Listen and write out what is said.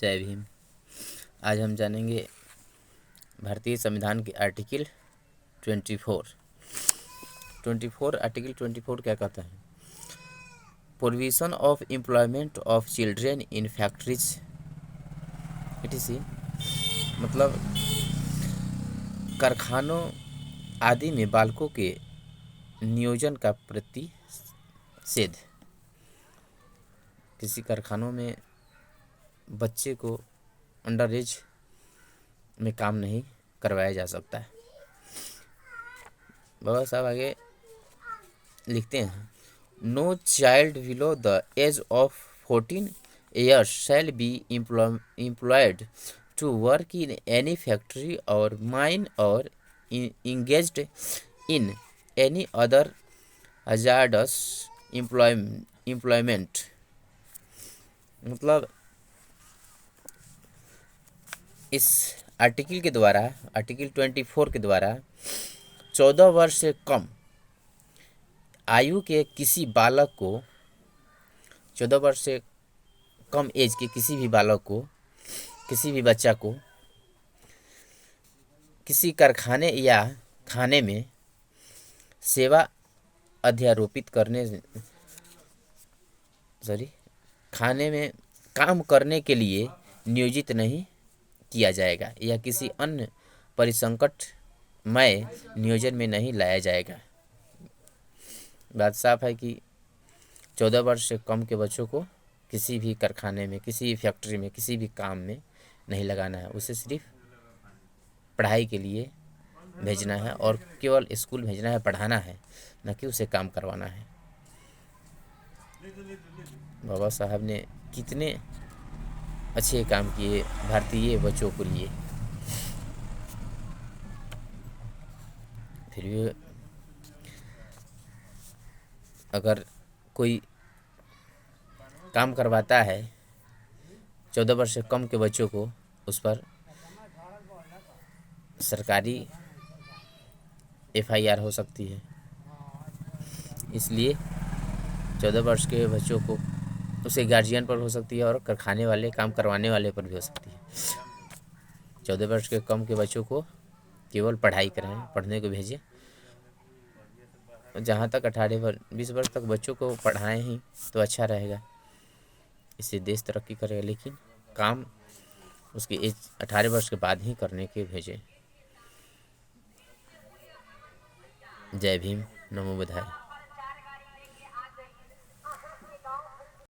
जय भीम। आज हम जानेंगे भारतीय संविधान के आर्टिकल 24। आर्टिकल 24 क्या कहता है? Provision of employment of children in factories etc। मतलब कारखानों आदि में बालकों के नियोजन का प्रतिषेध। किसी कारखानों में बच्चे को अंडर एज में काम नहीं करवाया जा सकता है। बाबा साहब आगे लिखते हैं, no child below the age of 14 years shall be employed to work in any factory or mine or engaged in any other hazardous employment। मतलब इस आर्टिकल के द्वारा, आर्टिकल 24 के द्वारा 14 वर्ष से कम आयु के किसी बालक को, 14 वर्ष से कम एज के किसी भी बालक को, किसी भी बच्चा को किसी कारखाने या खाने में सेवा अध्यारोपित करने खाने में काम करने के लिए नियोजित नहीं किया जाएगा या किसी अन्य परिसंकटमय नियोजन में नहीं लाया जाएगा। बात साफ है कि 14 वर्ष से कम के बच्चों को किसी भी कारखाने में, किसी भी फैक्ट्री में, किसी भी काम में नहीं लगाना है। उसे सिर्फ पढ़ाई के लिए भेजना है और केवल स्कूल भेजना है, पढ़ाना है, न कि उसे काम करवाना है। बाबा साहब ने कितने अच्छे काम किए भारतीय बच्चों के लिए। फिर भी अगर कोई काम करवाता है 14 वर्ष से कम के बच्चों को, उस पर सरकारी FIR हो सकती है। इसलिए 14 वर्ष के बच्चों को उसे गार्जियन पर हो सकती है और कारखाने वाले, काम करवाने वाले पर भी हो सकती है। 14 वर्ष के कम के बच्चों को केवल पढ़ाई कराएं, पढ़ने को भेजें। जहाँ तक 18-20 वर्ष तक बच्चों को पढ़ाएं ही तो अच्छा रहेगा, इससे देश तरक्की करेगा। लेकिन काम उसकी एज 18 वर्ष के बाद ही करने के भेजें। जय भीम, नमो बुद्धाय।